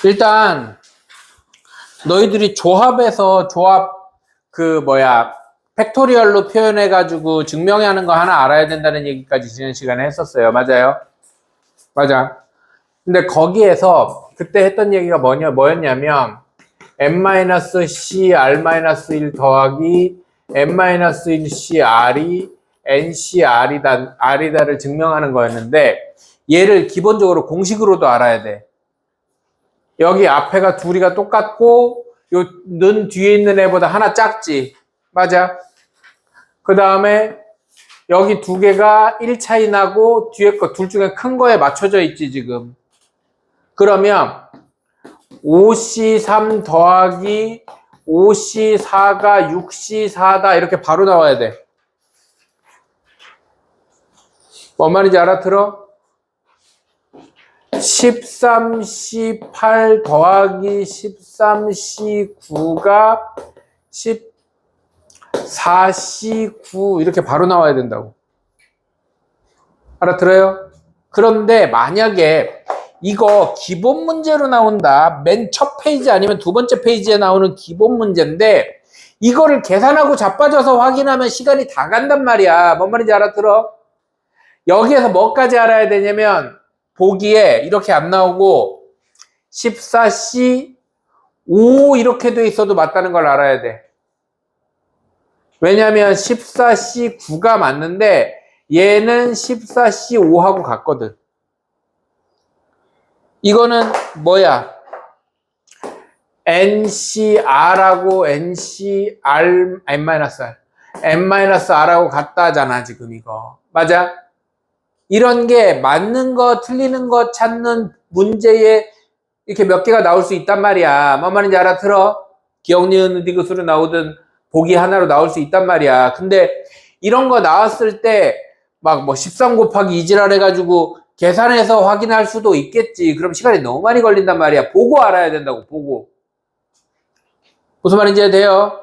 일단 너희들이 조합에서 팩토리얼로 표현해가지고 증명하는 거 하나 알아야 된다는 얘기까지 지난 시간에 했었어요. 맞아요? 맞아. 근데 거기에서 그때 했던 얘기가 뭐였냐면 n-c r-1 더하기 n-1c r이 nc r이다를 증명하는 거였는데 얘를 기본적으로 공식으로도 알아야 돼. 여기 앞에가 둘이가 똑같고 요 는 뒤에 있는 애보다 하나 작지. 맞아. 그 다음에 여기 두 개가 1 차이 나고 뒤에 거 둘 중에 큰 거에 맞춰져 있지 지금. 그러면 5C3 더하기 5C4가 6C4다 이렇게 바로 나와야 돼. 뭔 말인지 알아들어? 13C8 더하기 13C9가 14C9 이렇게 바로 나와야 된다고. 알아들어요? 그런데 만약에 이거 기본 문제로 나온다. 맨 첫 페이지 아니면 두 번째 페이지에 나오는 기본 문제인데 이거를 계산하고 자빠져서 확인하면 시간이 다 간단 말이야. 뭔 말인지 알아들어? 여기에서 뭐까지 알아야 되냐면 보기에 이렇게 안 나오고 14C 5 이렇게 돼 있어도 맞다는 걸 알아야 돼. 왜냐면 14C 9가 맞는데 얘는 14C 5하고 같거든. 이거는 뭐야? NCR하고 NCR, N-R하고 같다잖아, 지금 이거. 맞아? 이런 게 맞는 거, 틀리는 거 찾는 문제에 이렇게 몇 개가 나올 수 있단 말이야. 뭔 말인지 알아들어? 기억, 니은, 디귿으로 나오든 보기 하나로 나올 수 있단 말이야. 근데 이런 거 나왔을 때 막 뭐 13 곱하기 2지랄 해가지고 계산해서 확인할 수도 있겠지. 그럼 시간이 너무 많이 걸린단 말이야. 보고 알아야 된다고, 보고. 무슨 말인지 이해돼요?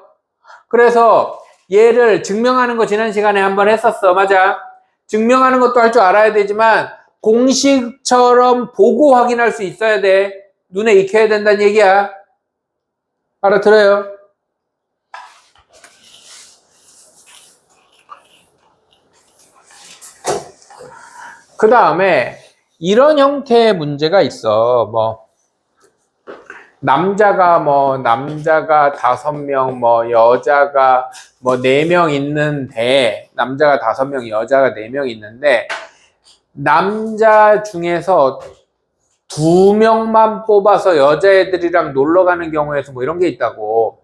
그래서 얘를 증명하는 거 지난 시간에 한번 했었어. 맞아? 증명하는 것도 할 줄 알아야 되지만 공식처럼 보고 확인할 수 있어야 돼. 눈에 익혀야 된다는 얘기야. 알아들어요? 그 다음에 이런 형태의 문제가 있어. 남자가 5명, 여자가 4명 있는데, 남자가 5명, 여자가 4명 있는데, 남자 중에서 2명만 뽑아서 여자애들이랑 놀러 가는 경우에서 이런 게 있다고.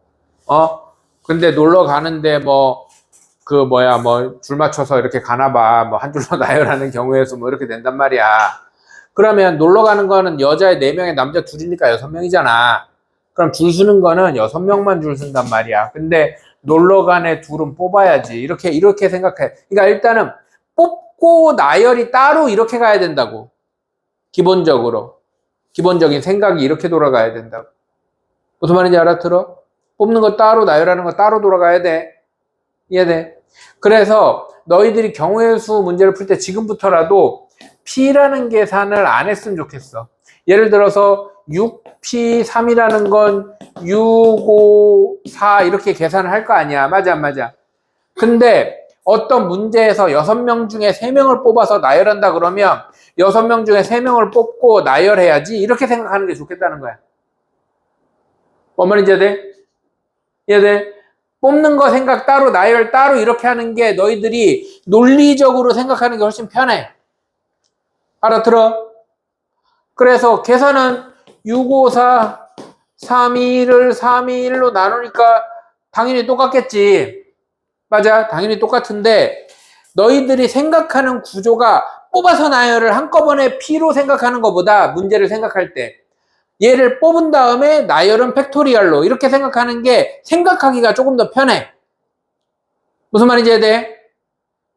근데 놀러 가는데 줄 맞춰서 이렇게 가나봐. 한 줄로 나열하는 경우에서 이렇게 된단 말이야. 그러면 놀러 가는 거는 여자애 4명에 남자 2이니까 6명이잖아. 그럼 줄 서는 거는 6명만 줄 선단 말이야. 근데 놀러 간 애 2은 뽑아야지. 이렇게 생각해. 그러니까 일단은 뽑고 나열이 따로 이렇게 가야 된다고. 기본적인 생각이 이렇게 돌아가야 된다고. 무슨 말인지 알아들어? 뽑는 거 따로 나열하는 거 따로 돌아가야 돼. 이해돼? 그래서 너희들이 경우의 수 문제를 풀 때 지금부터라도 P라는 계산을 안 했으면 좋겠어. 예를 들어서 6P3이라는 건 6, 5, 4 이렇게 계산을 할 거 아니야. 맞아, 안 맞아? 근데 어떤 문제에서 6명 중에 3명을 뽑아서 나열한다 그러면 6명 중에 3명을 뽑고 나열해야지 이렇게 생각하는 게 좋겠다는 거야. 뭔 말인지 이해돼? 이해돼? 뽑는 거 생각 따로 나열 따로 이렇게 하는 게 너희들이 논리적으로 생각하는 게 훨씬 편해. 알아들어? 그래서 계산은 6, 5, 4, 3, 2, 1을 3, 2, 1로 나누니까 당연히 똑같겠지. 맞아. 당연히 똑같은데 너희들이 생각하는 구조가 뽑아서 나열을 한꺼번에 P로 생각하는 것보다 문제를 생각할 때 얘를 뽑은 다음에 나열은 팩토리얼로 이렇게 생각하는 게 생각하기가 조금 더 편해. 무슨 말인지 이해돼?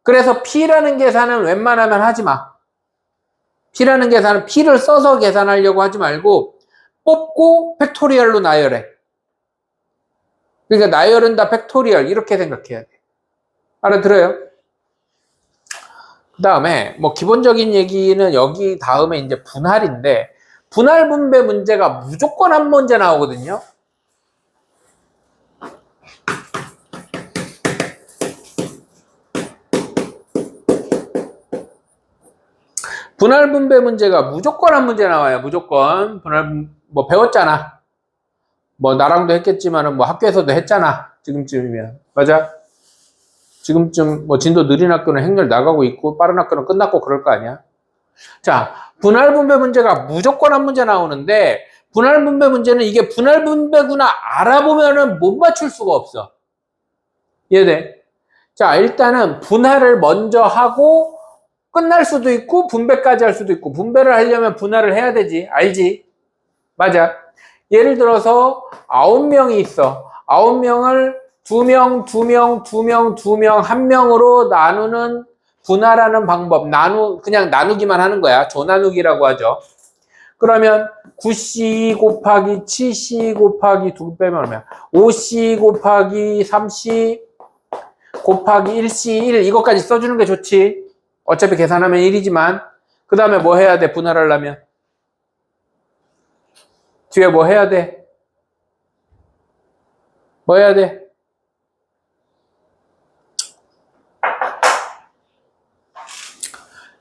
그래서 P라는 계산은 웬만하면 하지 마. P라는 계산은 P를 써서 계산하려고 하지 말고 뽑고 팩토리얼로 나열해. 그러니까 나열은 다 팩토리얼 이렇게 생각해야 돼. 알아들어요? 그 다음에 기본적인 얘기는 여기 다음에 이제 분할인데 분할 분배 문제가 무조건 한 문제 나오거든요. 분할 분배 문제가 무조건 한 문제 나와요. 무조건. 뭐 배웠잖아. 뭐 나랑도 했겠지만은 뭐 학교에서도 했잖아. 지금쯤이면. 맞아? 지금쯤 뭐 진도 느린 학교는 행렬 나가고 있고 빠른 학교는 끝났고 그럴 거 아니야. 자, 분할 분배 문제가 무조건 한 문제 나오는데 분할 분배 문제는 이게 분할 분배구나 알아보면은 못 맞출 수가 없어. 이해돼? 자, 일단은 분할을 먼저 하고 끝날 수도 있고 분배까지 할 수도 있고 분배를 하려면 분할을 해야 되지. 알지? 맞아. 예를 들어서 9명이 있어. 9명을 2명, 2명, 2명, 2명, 1명으로 나누는 분할하는 방법. 그냥 나누기만 하는 거야. 조나누기라고 하죠. 그러면 9C 곱하기 7C 곱하기 2 빼면 얼마야? 5C 곱하기 3C 곱하기 1C 1 이것까지 써주는 게 좋지. 어차피 계산하면 1이지만 그 다음에 뭐 해야 돼? 분할하려면 뒤에 뭐 해야 돼? 뭐 해야 돼?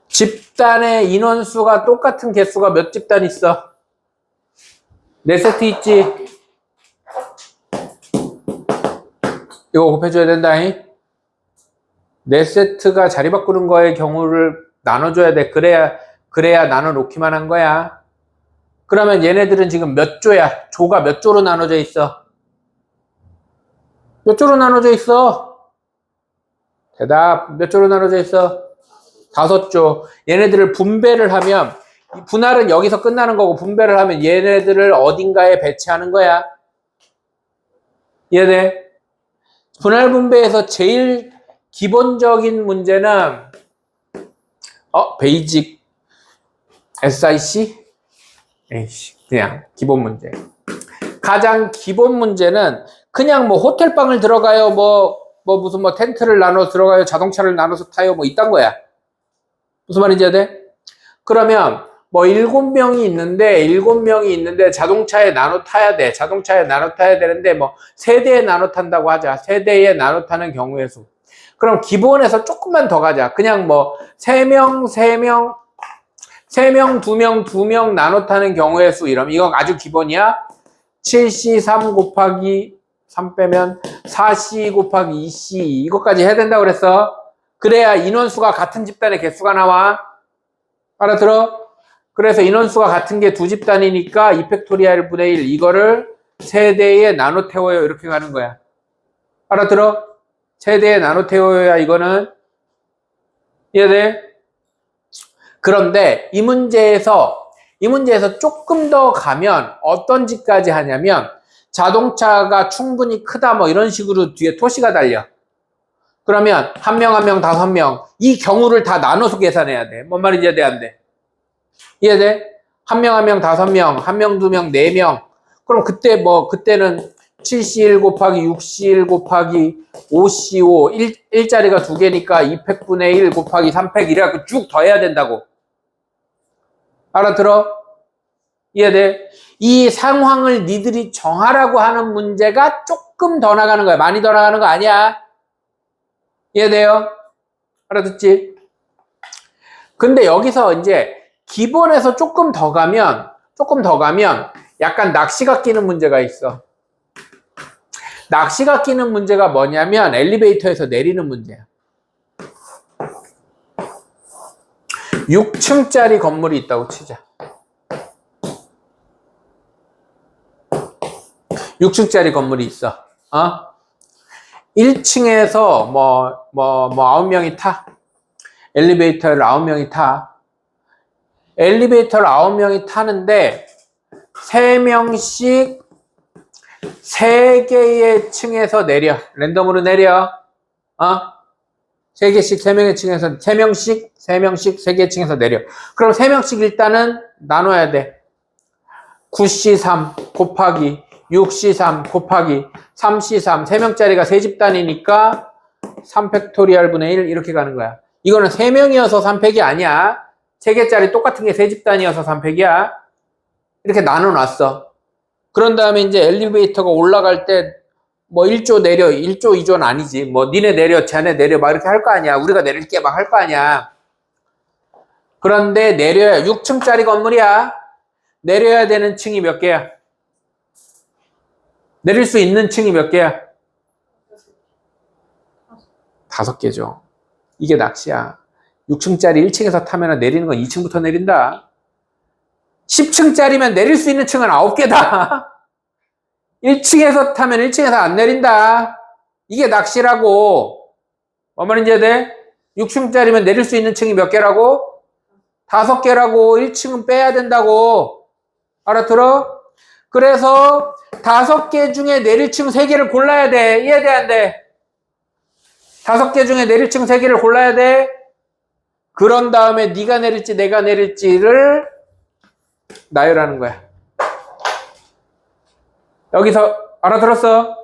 집단의 인원수가 똑같은 개수가 몇 집단 있어? 4세트 있지? 이거 곱해줘야 된다잉. 4세트가 자리 바꾸는 거의 경우를 나눠줘야 돼. 그래야 나눠놓기만 한 거야. 그러면 얘네들은 지금 몇 조야? 조가 몇 조로 나눠져 있어? 몇 조로 나눠져 있어? 대답. 몇 조로 나눠져 있어? 5조. 얘네들을 분배를 하면 분할은 여기서 끝나는 거고 분배를 하면 얘네들을 어딘가에 배치하는 거야. 이해돼? 분할 분배에서 제일 기본적인 문제는 베이직 SIC? 에이씨, 그냥 기본 문제. 가장 기본 문제는 그냥 뭐 호텔방을 들어가요, 무슨 텐트를 나눠서 들어가요, 자동차를 나눠서 타요, 뭐 이딴 거야. 무슨 말인지 돼? 그러면 뭐 7명이 있는데 자동차에 나눠 타야 돼. 자동차에 나눠 타야 되는데 뭐 세대에 나눠 탄다고 하자. 세대에 나눠 타는 경우의 수. 그럼 기본에서 조금만 더 가자. 그냥 뭐 3명, 2명 나눠 타는 경우의 수 이러면 이건 아주 기본이야. 7C 3 곱하기 3 빼면 4C 곱하기 2C 이것까지 해야 된다고 그랬어. 그래야 인원수가 같은 집단의 개수가 나와. 알아들어? 그래서 인원수가 같은 게 2집단이니까 2팩토리얼 분의 1 이거를 세대에 나눠 태워요. 이렇게 가는 거야. 알아들어? 세대에 나눠 태워야 이거는 이해돼? 그런데 이 문제에서 조금 더 가면 어떤 짓까지 하냐면 자동차가 충분히 크다 뭐 이런 식으로 뒤에 토시가 달려. 그러면 1명, 1명, 5명 이 경우를 다 나눠서 계산해야 돼. 뭔 말인지 이해돼? 안 돼? 이해돼? 1명, 1명, 5명, 1명, 2명, 4명 그럼 그때는 7C1 곱하기 6C1 곱하기 5C5 1자리가 2개니까 2팩분의 1 곱하기 3팩 이래갖고 쭉 더해야 된다고. 알아들어? 이해돼? 이 상황을 니들이 정하라고 하는 문제가 조금 더 나가는 거야. 많이 더 나가는 거 아니야. 이해돼요? 알아듣지? 근데 여기서 이제 기본에서 조금 더 가면 약간 낚시가 끼는 문제가 있어. 낚시가 끼는 문제가 뭐냐면 엘리베이터에서 내리는 문제야. 6층짜리 건물이 있다고 치자. 6층짜리 건물이 있어. 1층에서 9명이 타. 엘리베이터를 9명이 타. 엘리베이터를 9명이 타는데 3명씩 3개의 층에서 내려. 랜덤으로 내려. 3개씩 3명의 층에서 3명씩 3개의 층에서 내려. 그럼 3명씩 일단은 나눠야 돼. 9C3 곱하기 6C3 곱하기 3C3 3명짜리가 3집단이니까 3팩토리얼 분의 1 이렇게 가는 거야. 이거는 3명이어서 3팩이 아니야. 3개짜리 똑같은 게 3집단이어서 3팩이야. 이렇게 나눠놨어. 그런 다음에 이제 엘리베이터가 올라갈 때 뭐 1조 내려, 1조, 2조는 아니지. 뭐 니네 내려, 쟤네 내려 막 이렇게 할 거 아니야. 우리가 내릴게 막 할 거 아니야. 그런데 내려야 6층짜리 건물이야. 내려야 되는 층이 몇 개야? 내릴 수 있는 층이 몇 개야? 5개죠. 이게 낚시야. 6층짜리 1층에서 타면 내리는 건 2층부터 내린다. 10층짜리면 내릴 수 있는 층은 9개다. 1층에서 타면 1층에서 안 내린다. 이게 낚시라고. 뭔 말인지 해야 돼? 6층짜리면 내릴 수 있는 층이 몇 개라고? 5개라고. 1층은 빼야 된다고. 알아들어? 그래서 5개 중에 내릴 층 3개를 골라야 돼. 이해돼, 안 돼? 5개 중에 내릴 층 3개를 골라야 돼. 그런 다음에 네가 내릴지 내가 내릴지를 나열하는 거야. 여기서 알아들었어?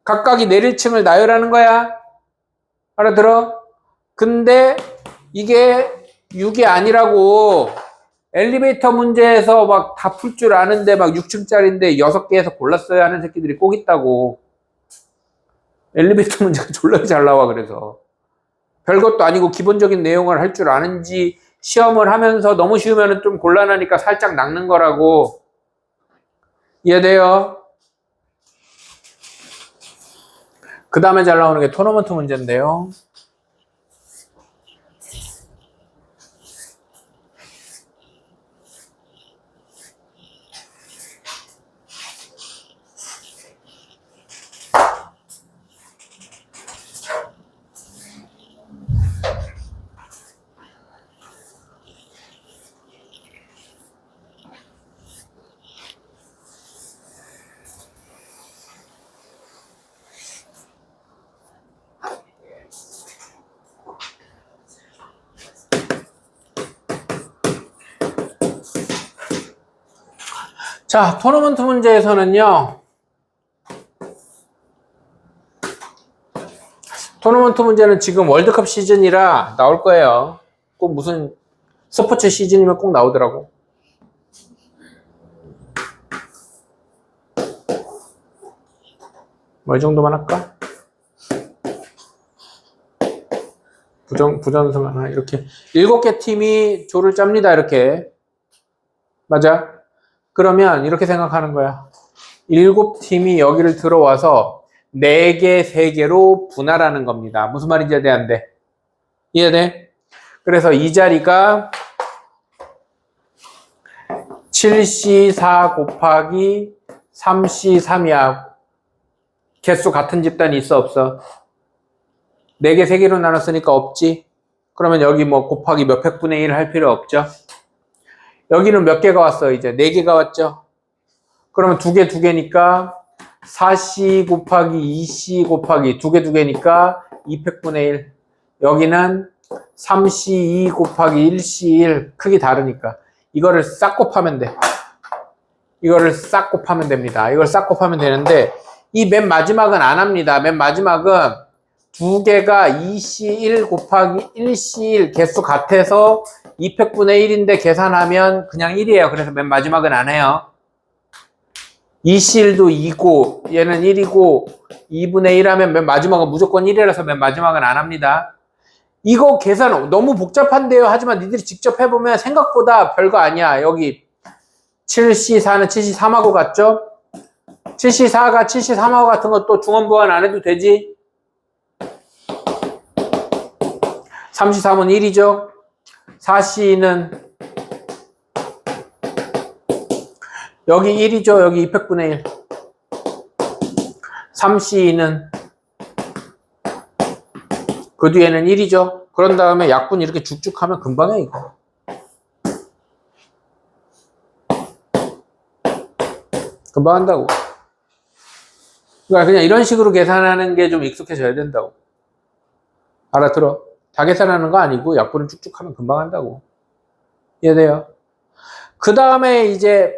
각각이 내릴 층을 나열하는 거야. 알아들어? 근데 이게 6이 아니라고. 엘리베이터 문제에서 막 다 풀 줄 아는데 막 6층짜리인데 6개에서 골랐어야 하는 새끼들이 꼭 있다고. 엘리베이터 문제가 졸라 잘 나와. 그래서 별것도 아니고 기본적인 내용을 할 줄 아는지 시험을 하면서 너무 쉬우면 좀 곤란하니까 살짝 낚는 거라고. 이해돼요? 그 다음에 잘 나오는 게 토너먼트 문제인데요. 자, 토너먼트 문제에서는요. 토너먼트 문제는 지금 월드컵 시즌이라 나올 거예요. 꼭 무슨 스포츠 시즌이면 꼭 나오더라고. 뭐 이 정도만 할까? 부전승 하나 이렇게 7개 팀이 조를 짭니다. 이렇게. 맞아? 그러면 이렇게 생각하는 거야. 7팀이 여기를 들어와서 4개, 3개로 분할하는 겁니다. 무슨 말인지 이해돼, 안 돼? 이해돼? 그래서 이 자리가 7C4 곱하기 3C3이야. 개수 같은 집단이 있어, 없어? 4개, 3개로 나눴으니까 없지? 그러면 여기 뭐 곱하기 몇 팩분의 1 할 필요 없죠? 여기는 몇 개가 왔어, 이제? 4개가 왔죠? 그러면 2개, 2개니까 4C 곱하기 2C 곱하기 2개, 2개니까 2팩분의 1. 여기는 3C2 곱하기 1C1. 크기 다르니까. 이거를 싹 곱하면 돼. 이거를 싹 곱하면 됩니다. 이걸 싹 곱하면 되는데, 이 맨 마지막은 안 합니다. 맨 마지막은 2개가 2C1 곱하기 1C1 개수 같아서 2팩분의 1인데 계산하면 그냥 1이에요. 그래서 맨 마지막은 안 해요. 2C1도 2고 얘는 1이고 2분의 1 하면 맨 마지막은 무조건 1이라서 맨 마지막은 안 합니다. 이거 계산 너무 복잡한데요. 하지만 니들이 직접 해보면 생각보다 별거 아니야. 여기 7C4는 7C3하고 같죠? 7C4가 7C3하고 같은 것도 중원보완 안 해도 되지? 3C3은 1이죠? 4C는 여기 1이죠? 여기 2팩분의 1. 3C는 그 뒤에는 1이죠? 그런 다음에 약분 이렇게 쭉쭉 하면 금방 해, 이거. 금방 한다고. 그러니까 그냥 이런 식으로 계산하는 게 좀 익숙해져야 된다고. 알아들어? 다 계산하는 거 아니고 약분을 쭉쭉 하면 금방 한다고. 이해돼요? 그 다음에 이제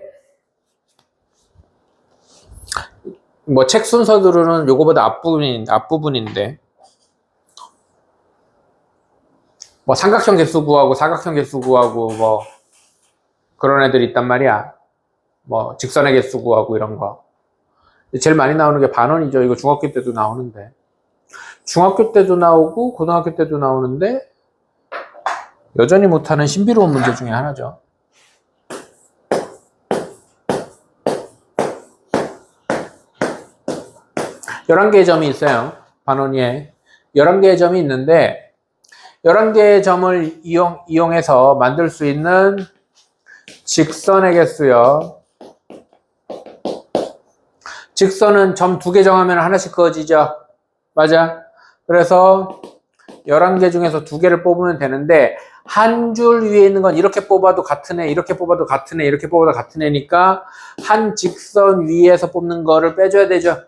뭐 책 순서들은 요거보다 앞부분인데 뭐 삼각형 개수 구하고 사각형 개수 구하고 뭐 그런 애들이 있단 말이야. 뭐 직선의 개수 구하고 이런 거. 제일 많이 나오는 게 반원이죠. 이거 중학교 때도 나오는데. 중학교 때도 나오고 고등학교 때도 나오는데 여전히 못하는 신비로운 문제 중에 하나죠. 열한 개의 점이 있어요. 반원위에 11개의 점이 있는데 11개의 점을 이용해서 만들 수 있는 직선의 개수요. 직선은 점 2개 정하면 하나씩 그어지죠. 맞아. 그래서 11개 중에서 2개를 뽑으면 되는데 한 줄 위에 있는 건 이렇게 뽑아도 같은 애, 이렇게 뽑아도 같은 애, 이렇게 뽑아도 같은 애니까 한 직선 위에서 뽑는 거를 빼줘야 되죠.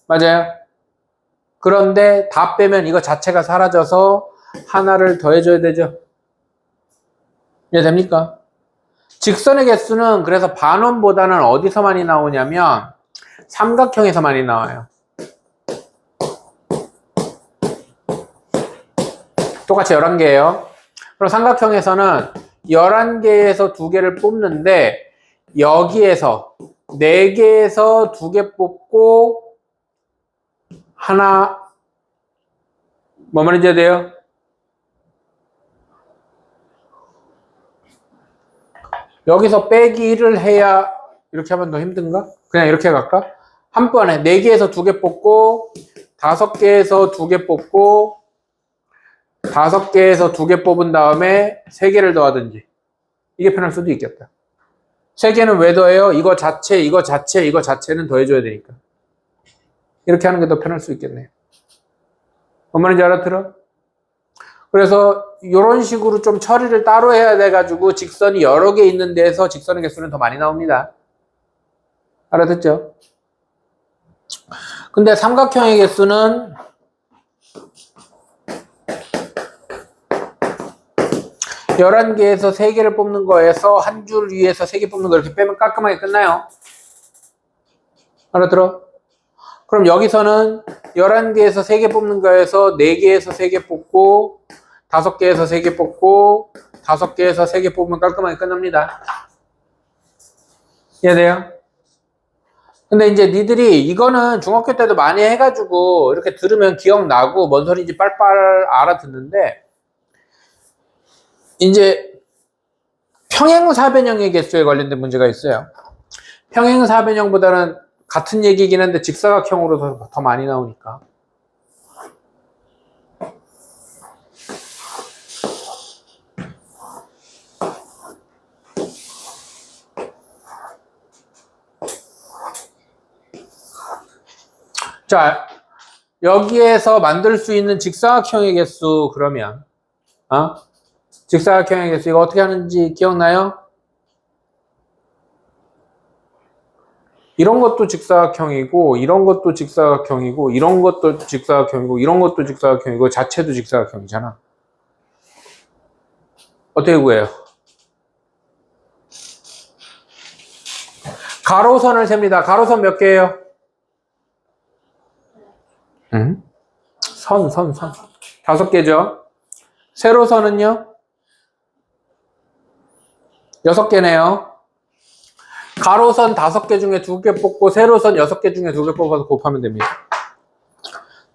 맞아요. 그런데 다 빼면 이거 자체가 사라져서 하나를 더해줘야 되죠. 이해됩니까? 직선의 개수는 그래서 반원보다는 어디서 많이 나오냐면 삼각형에서 많이 나와요. 똑같이 11개예요. 그럼 삼각형에서는 11개에서 2개를 뽑는데 여기에서 4개에서 2개 뽑고 하나 뭐 말인지 해야 돼요? 여기서 빼기 1을 해야 이렇게 하면 더 힘든가? 그냥 이렇게 갈까? 한 번에 4개에서 2개 뽑고 5개에서 2개 뽑고 5개에서 2개 뽑은 다음에 3개를 더하든지 이게 편할 수도 있겠다. 3개는 왜 더해요? 이거 자체, 이거 자체, 이거 자체는 더해줘야 되니까. 이렇게 하는 게 더 편할 수 있겠네요. 뭔 말인지 알아들어? 그래서 이런 식으로 좀 처리를 따로 해야 돼가지고 직선이 여러 개 있는 데서 직선의 개수는 더 많이 나옵니다. 알아듣죠? 근데 삼각형의 개수는 11개에서 3개를 뽑는 거에서 한 줄 위에서 3개 뽑는 거 이렇게 빼면 깔끔하게 끝나요. 알아들어? 그럼 여기서는 11개에서 3개 뽑는 거에서 4개에서 3개 뽑고 5개에서 3개 뽑고 5개에서 3개 뽑으면 깔끔하게 끝납니다. 이해돼요? 근데 이제 니들이 이거는 중학교 때도 많이 해가지고 이렇게 들으면 기억나고 뭔 소리인지 빨빨 알아듣는데 이제 평행사변형의 개수에 관련된 문제가 있어요. 평행사변형보다는 같은 얘기이긴 한데 직사각형으로 더 많이 나오니까. 자, 여기에서 만들 수 있는 직사각형의 개수 그러면 직사각형의 개수 이거 어떻게 하는지 기억나요? 이런 것도 직사각형이고 이런 것도 직사각형이고 이런 것도 직사각형이고 이런 것도 직사각형이고 자체도 직사각형이잖아. 어떻게 구해요? 가로선을 셉니다. 가로선 몇 개예요? 선. 5개죠. 세로선은요? 6개네요. 가로선 5개 중에 2개 뽑고 세로선 6개 중에 2개 뽑아서 곱하면 됩니다.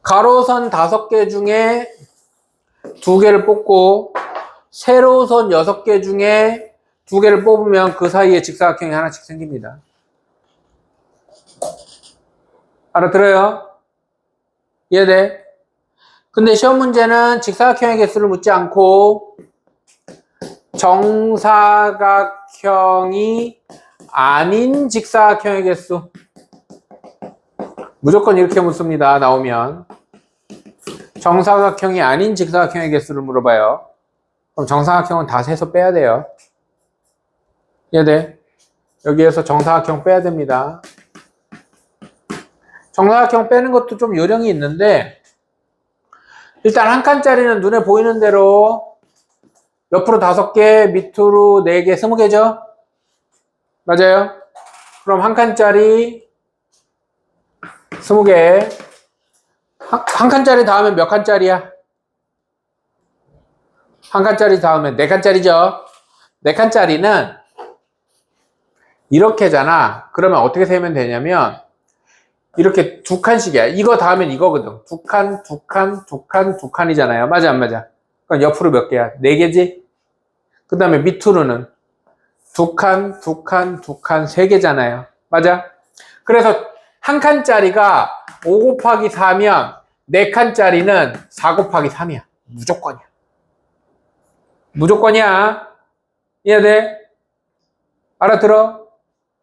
가로선 5개 중에 2개를 뽑고 세로선 6개 중에 2개를 뽑으면 그 사이에 직사각형이 하나씩 생깁니다. 알아들어요? 이해돼? 근데 시험 문제는 직사각형의 개수를 묻지 않고 정사각형이 아닌 직사각형의 개수 무조건 이렇게 묻습니다. 나오면 정사각형이 아닌 직사각형의 개수를 물어봐요. 그럼 정사각형은 다 세서 빼야 돼요. 이해돼? 여기에서 정사각형 빼야 됩니다. 정사각형 빼는 것도 좀 요령이 있는데 일단 한 칸짜리는 눈에 보이는 대로 옆으로 5개, 밑으로 4개, 20개죠? 맞아요? 그럼 한 칸짜리 20개. 한 칸짜리 다음에 몇 칸짜리야? 한 칸짜리 다음에 4칸짜리죠? 4칸짜리는 이렇게잖아. 그러면 어떻게 세면 되냐면 이렇게 두 칸씩이야. 이거 다음엔 이거거든. 두 칸, 두 칸, 두 칸, 두 칸이잖아요. 맞아, 안 맞아? 그럼 옆으로 몇 개야? 네 개지? 그 다음에 밑으로는 두 칸, 두 칸, 두 칸, 세 개잖아요. 맞아? 그래서 한 칸짜리가 5 곱하기 4면 네 칸짜리는 4 곱하기 3이야. 무조건이야. 무조건이야. 이해돼? 알아들어?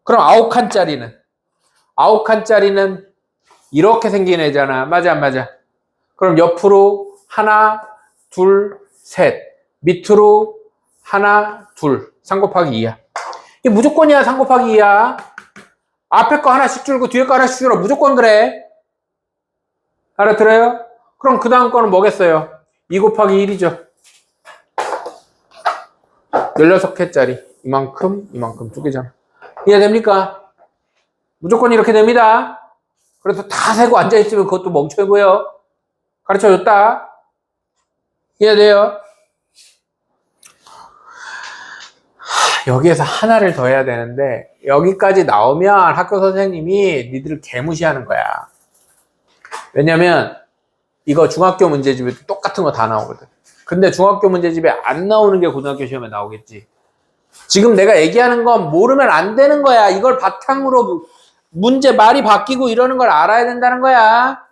그럼 9칸짜리는? 9칸짜리는 이렇게 생긴 애잖아. 맞아, 안 맞아? 그럼 옆으로 하나, 둘, 셋. 밑으로 하나, 둘. 3 곱하기 2야. 이게 무조건이야, 3 곱하기 2야. 앞에 거 하나씩 줄고 뒤에 거 하나씩 줄어. 무조건 그래. 알아들어요? 그럼 그 다음 거는 뭐겠어요? 2 곱하기 1이죠. 16개짜리. 이만큼, 이만큼 두 개잖아. 이해됩니까? 무조건 이렇게 됩니다. 그래서 다 세고 앉아있으면 그것도 멍청이고요. 가르쳐줬다. 이해돼요? 여기에서 하나를 더 해야 되는데 여기까지 나오면 학교 선생님이 니들을 개무시하는 거야. 왜냐면 이거 중학교 문제집에 똑같은 거 다 나오거든. 근데 중학교 문제집에 안 나오는 게 고등학교 시험에 나오겠지. 지금 내가 얘기하는 건 모르면 안 되는 거야. 이걸 바탕으로 문제 말이 바뀌고 이러는 걸 알아야 된다는 거야.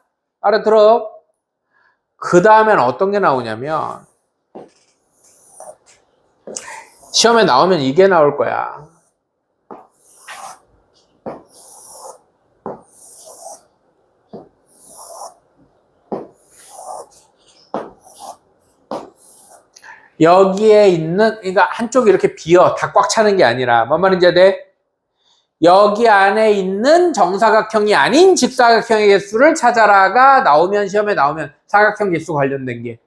알아들어? 그 다음엔 어떤 게 나오냐면 시험에 나오면 이게 나올 거야. 여기에 있는, 그러니까 한쪽이 이렇게 비어, 다 꽉 차는 게 아니라, 뭔 말인지 돼? 여기 안에 있는 정사각형이 아닌 직사각형의 개수를 찾아라가 나오면, 시험에 나오면 사각형 개수 관련된 게.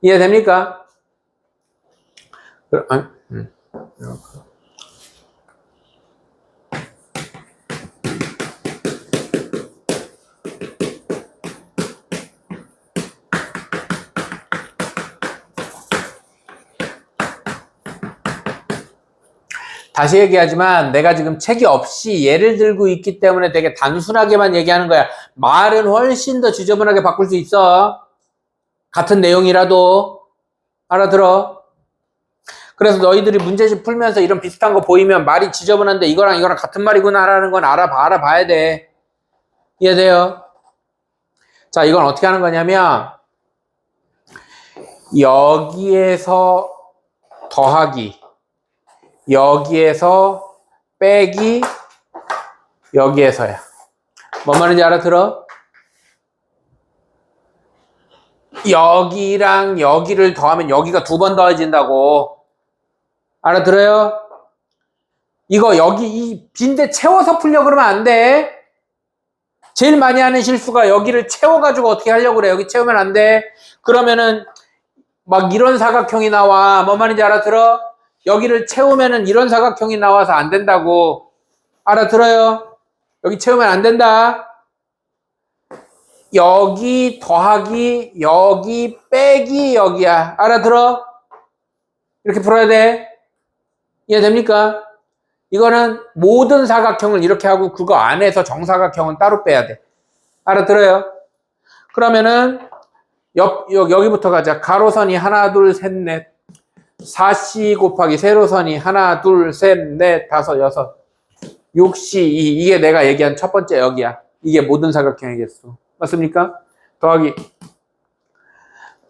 이해됩니까? 다시 얘기하지만 내가 지금 책이 없이 예를 들고 있기 때문에 되게 단순하게만 얘기하는 거야. 말은 훨씬 더 지저분하게 바꿀 수 있어. 같은 내용이라도. 알아들어? 그래서 너희들이 문제집 풀면서 이런 비슷한 거 보이면 말이 지저분한데 이거랑 이거랑 같은 말이구나 라는 건 알아봐야 돼. 이해돼요? 자, 이건 어떻게 하는 거냐면 여기에서 더하기, 여기에서 빼기, 여기에서야. 뭔 말인지 알아들어? 여기랑 여기를 더하면 여기가 2번 더해진다고. 알아들어요? 이거 여기 이 빈대 채워서 풀려고 그러면 안 돼. 제일 많이 하는 실수가 여기를 채워가지고 어떻게 하려고 그래. 여기 채우면 안 돼. 그러면은 막 이런 사각형이 나와. 뭔 말인지 알아들어? 여기를 채우면은 이런 사각형이 나와서 안 된다고. 알아들어요? 여기 채우면 안 된다. 여기 더하기, 여기 빼기, 여기야. 알아들어? 이렇게 풀어야 돼. 이해됩니까? 이거는 모든 사각형을 이렇게 하고 그거 안에서 정사각형은 따로 빼야 돼. 알아들어요? 그러면은 여기부터 가자. 가로선이 하나, 둘, 셋, 넷. 4C 곱하기 세로선이 하나, 둘, 셋, 넷, 다섯, 여섯. 6C, 2. 이게 내가 얘기한 첫 번째 여기야. 이게 모든 사각형의 개수. 맞습니까? 더하기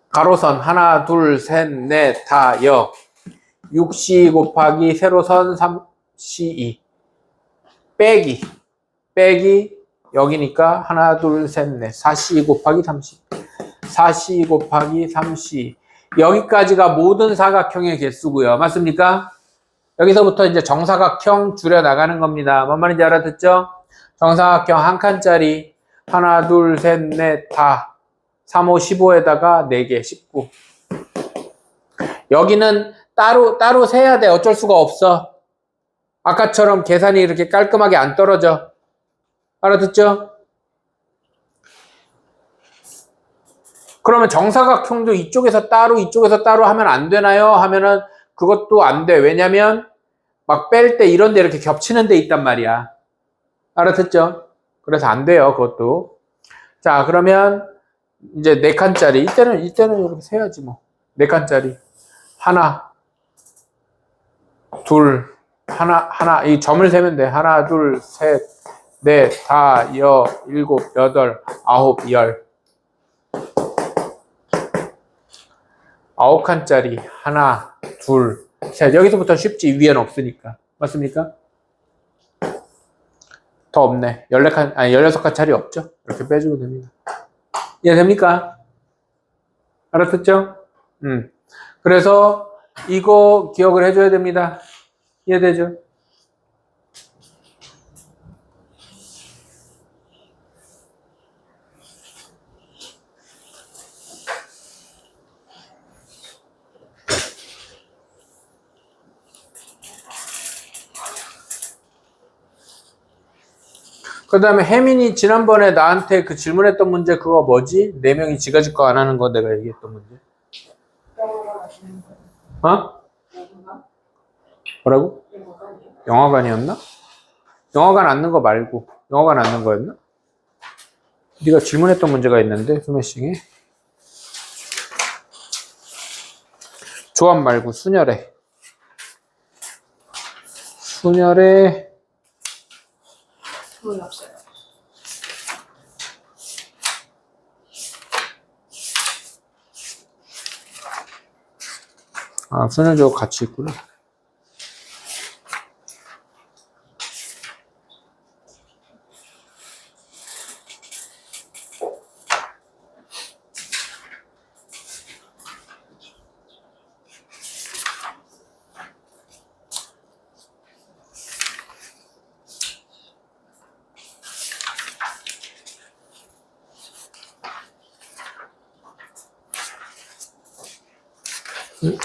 가로선 하나, 둘, 셋, 넷, 다, 여. 6C 곱하기 세로선 3C2 빼기 여기니까 하나, 둘, 셋, 넷 4C 곱하기 30 4C 곱하기 3C 여기까지가 모든 사각형의 개수고요. 맞습니까? 여기서부터 이제 정사각형 줄여 나가는 겁니다. 뭔 말인지 알아듣죠? 정사각형 한 칸짜리 하나, 둘, 셋, 넷, 다 3, 5, 15에다가 4개 19 여기는 따로 세야 돼. 어쩔 수가 없어. 아까처럼 계산이 이렇게 깔끔하게 안 떨어져. 알아듣죠? 그러면 정사각형도 이쪽에서 따로 하면 안 되나요? 하면은 그것도 안 돼. 왜냐면 막 뺄 때 이런 데 이렇게 겹치는 데 있단 말이야. 알아듣죠? 그래서 안 돼요, 그것도. 자, 그러면 이제 4칸짜리. 이때는 이렇게 세야지 뭐. 4칸짜리. 하나, 둘, 하나. 이 점을 세면 돼. 하나, 둘, 셋, 넷, 다, 일곱, 여덟, 아홉, 열. 9칸짜리. 하나, 둘, 셋. 여기서부터 쉽지. 위에는 없으니까. 맞습니까? 더 없네. 14칸, 아니, 16칸짜리 없죠? 이렇게 빼주면 됩니다. 이해됩니까? 알아듣죠? 그래서 이거 기억을 해줘야 됩니다. 이해되죠? 그 다음에 혜민이 지난번에 나한테 그 질문했던 문제 그거 뭐지? 4명이 지가지 거 안 하는 거 내가 얘기했던 문제. 어? 뭐라고? 영화관이었나? 영화관 앉는 거 말고 영화관 앉는 거였나? 네가 질문했던 문제가 있는데 스매싱에 조합 말고 순열에 돈이 없어요. 아 순열 저거 같이 있구나.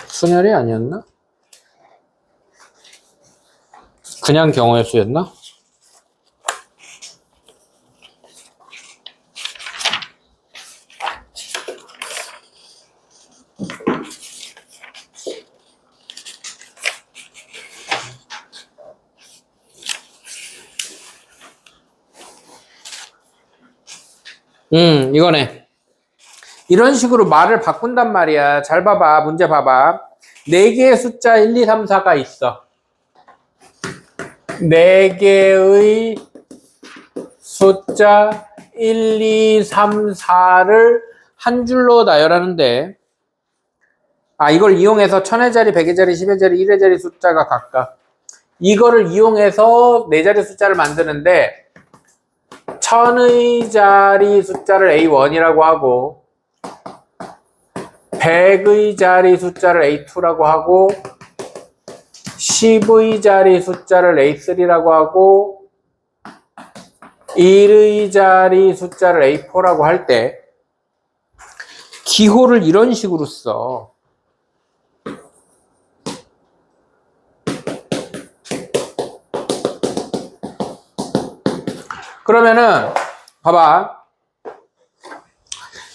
순열이 아니었나? 그냥 경우의 수였나? 이거네. 이런 식으로 말을 바꾼단 말이야. 잘 봐봐. 문제 봐봐. 4개의 숫자 1, 2, 3, 4가 있어. 4개의 숫자 1, 2, 3, 4를 한 줄로 나열하는데 이걸 이용해서 1000의 자리, 100의 자리, 10의 자리, 1의 자리 숫자가 각각 이거를 이용해서 4자리 숫자를 만드는데 1000의 자리 숫자를 A1이라고 하고 100의 자리 숫자를 A2라고 하고 10의 자리 숫자를 A3라고 하고 1의 자리 숫자를 A4라고 할 때 기호를 이런 식으로 써. 그러면은 봐봐.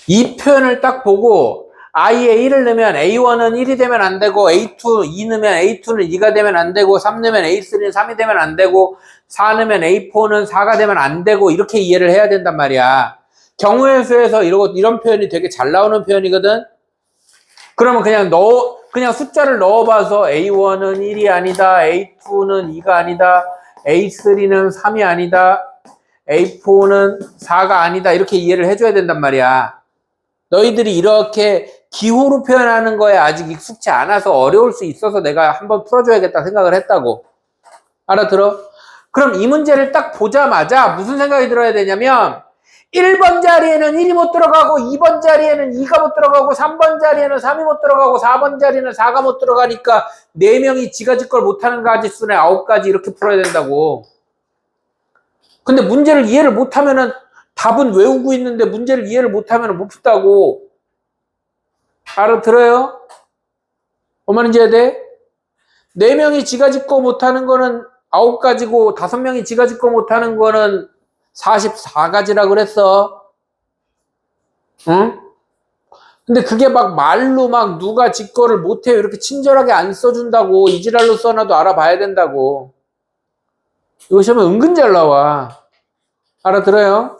이 표현을 딱 보고 i에 1을 넣으면 A1은 1이 되면 안 되고 A2 2 넣으면 A2는 2가 되면 안 되고 3 넣으면 A3는 3이 되면 안 되고 4 넣으면 A4는 4가 되면 안 되고 이렇게 이해를 해야 된단 말이야. 경우의 수에서 이런 표현이 되게 잘 나오는 표현이거든. 그러면 그냥 숫자를 넣어봐서 A1은 1이 아니다, A2는 2가 아니다, A3는 3이 아니다, A4는 4가 아니다 이렇게 이해를 해줘야 된단 말이야. 너희들이 이렇게 기호로 표현하는 거에 아직 익숙치 않아서 어려울 수 있어서 내가 한번 풀어줘야겠다 생각을 했다고. 알아들어? 그럼 이 문제를 딱 보자마자 무슨 생각이 들어야 되냐면 1번 자리에는 1이 못 들어가고 2번 자리에는 2가 못 들어가고 3번 자리에는 3이 못 들어가고 4번 자리에는 4가 못 들어가니까 4명이 지가지 걸 못하는 가지수는 9가지 이렇게 풀어야 된다고. 근데 문제를 이해를 못하면은 답은 외우고 있는데 문제를 이해를 못하면 못 푼다고. 알아들어요? 뭔 말인지 해야 돼? 4명이 지가지 거 못하는 거는 9가지고 5명이 지가지 거 못하는 거는 44가지라 그랬어. 응? 근데 그게 막 말로 막 누가 직거를 못해요. 이렇게 친절하게 안 써준다고. 이지랄로 써놔도 알아봐야 된다고. 이거 시험에 은근 잘 나와. 알아들어요?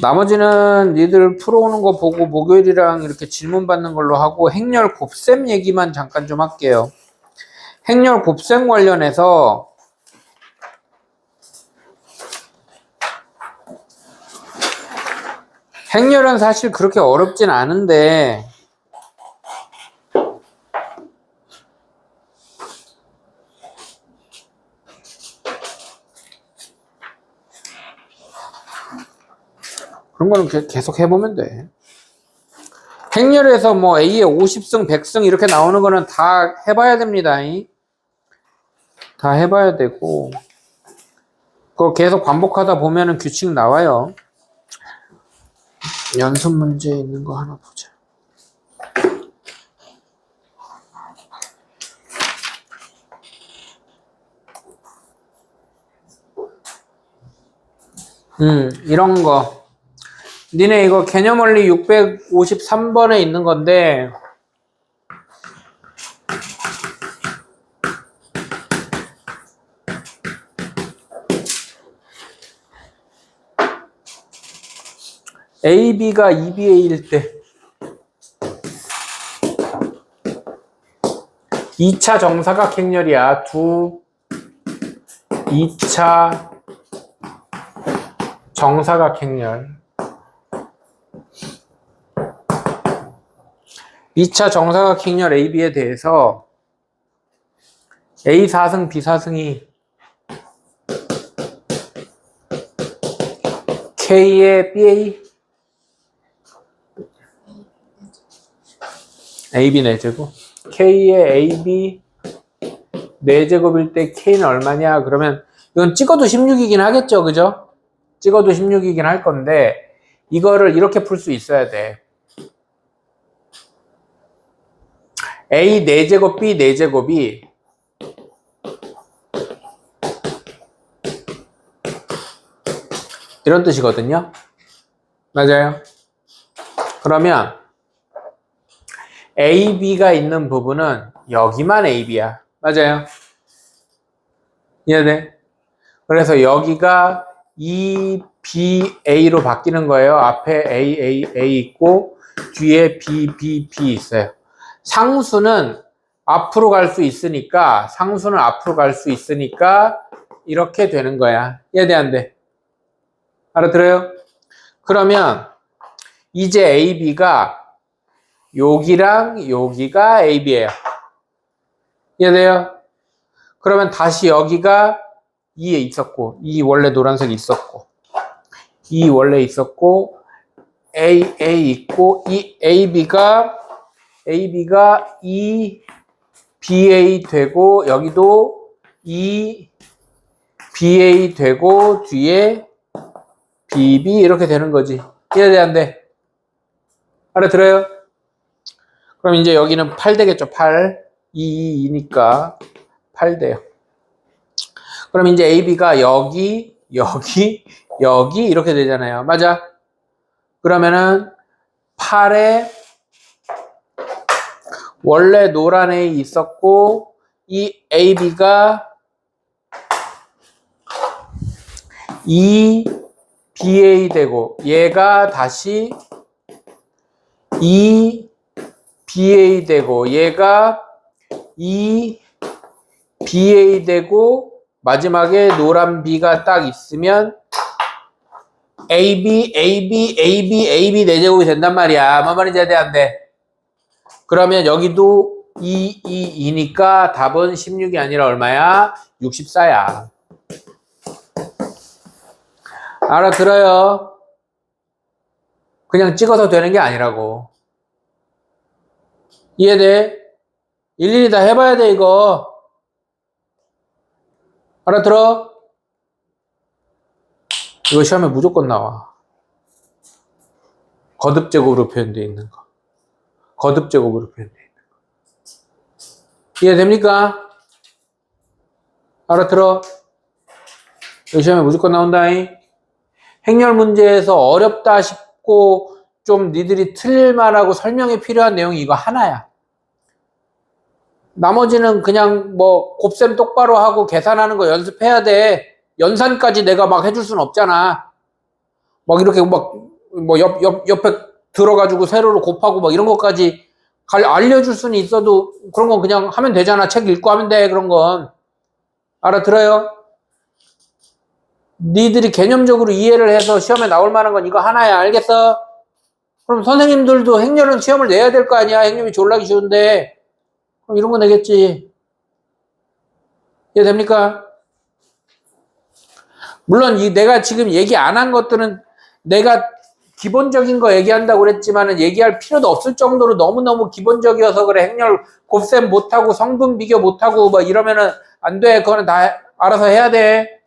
나머지는 니들 풀어오는 거 보고 목요일이랑 이렇게 질문 받는 걸로 하고 행렬 곱셈 얘기만 잠깐 좀 할게요. 행렬 곱셈 관련해서 행렬은 사실 그렇게 어렵진 않은데 그런 거는 계속 해보면 돼. 행렬에서 뭐 A에 50승, 100승 이렇게 나오는 거는 다 해봐야 됩니다. 다 해봐야 되고 그거 계속 반복하다 보면은 규칙 나와요. 연습 문제 있는 거 하나 보자. 이런 거. 니네 이거 개념원리 653번에 있는 건데 AB가 2BA일 때 2차 정사각행렬이야. 2차 정사각행렬. 2차 정사각행렬 AB에 대해서 A 4승, B 4승이 K의 BA AB 4제곱 K의 AB 4제곱일 때 K는 얼마냐? 그러면 이건 찍어도 16이긴 하겠죠, 그죠? 찍어도 16이긴 할 건데 이거를 이렇게 풀 수 있어야 돼. A 4제곱 B 4제곱이 이런 뜻이거든요. 맞아요. 그러면 AB가 있는 부분은 여기만 AB야. 맞아요. 이해돼? 그래서 여기가 EBA로 바뀌는 거예요. 앞에 A 있고 뒤에 B 있어요. 상수는 앞으로 갈 수 있으니까 이렇게 되는 거야. 이해돼 안 돼? 알아들어요? 그러면 이제 AB가 여기랑 여기가 AB예요. 이해돼요? 그러면 다시 여기가 2에 있었고, 2 원래 노란색 있었고, 2 원래 있었고, A 있고, 이 AB가 E BA 되고, 여기도 E BA 되고, 뒤에 BB 이렇게 되는 거지. 이해돼 안 돼? 알아들어요? 그럼 이제 여기는 8 되겠죠. 8. 2니까 8 돼요. 그럼 이제 AB가 여기 이렇게 되잖아요. 맞아? 그러면은 8에 원래 노란 A 있었고 이 AB가 BA 되고 얘가 다시 BA 되고 얘가 BA 되고 마지막에 노란 B가 딱 있으면 AB 4제곱이 된단 말이야. 뭔 말인지 돼, 안 돼? 그러면 여기도 2니까 답은 16이 아니라 얼마야? 64야. 알아들어요? 그냥 찍어서 되는 게 아니라고. 이해돼? 일일이 다 해봐야 돼, 이거. 알아들어? 이거 시험에 무조건 나와. 거듭제곱으로 표현되어 있는 거. 거듭제곱으로 표현되어 있는 거. 이해됩니까? 알아들어? 이 시험에 무조건 나온다잉. 행렬 문제에서 어렵다 싶고 좀 니들이 틀릴만하고 설명이 필요한 내용이 이거 하나야. 나머지는 그냥 뭐 곱셈 똑바로 하고 계산하는 거 연습해야 돼. 연산까지 내가 막 해줄 수는 없잖아. 막 이렇게 막 뭐 옆에 들어가지고 세로로 곱하고 막 이런 것까지 알려줄 수는 있어도 그런 건 그냥 하면 되잖아. 책 읽고 하면 돼. 그런 건. 알아들어요? 니들이 개념적으로 이해를 해서 시험에 나올 만한 건 이거 하나야. 알겠어? 그럼 선생님들도 행렬은 시험을 내야 될 거 아니야. 행렬이 졸라기 쉬운데. 그럼 이런 거 내겠지. 이해됩니까? 물론 내가 지금 얘기 안 한 것들은 내가 기본적인 거 얘기한다고 그랬지만은 얘기할 필요도 없을 정도로 너무너무 기본적이어서 그래. 행렬 곱셈 못하고 성분 비교 못하고 뭐 이러면은 안 돼. 그거는 다 알아서 해야 돼.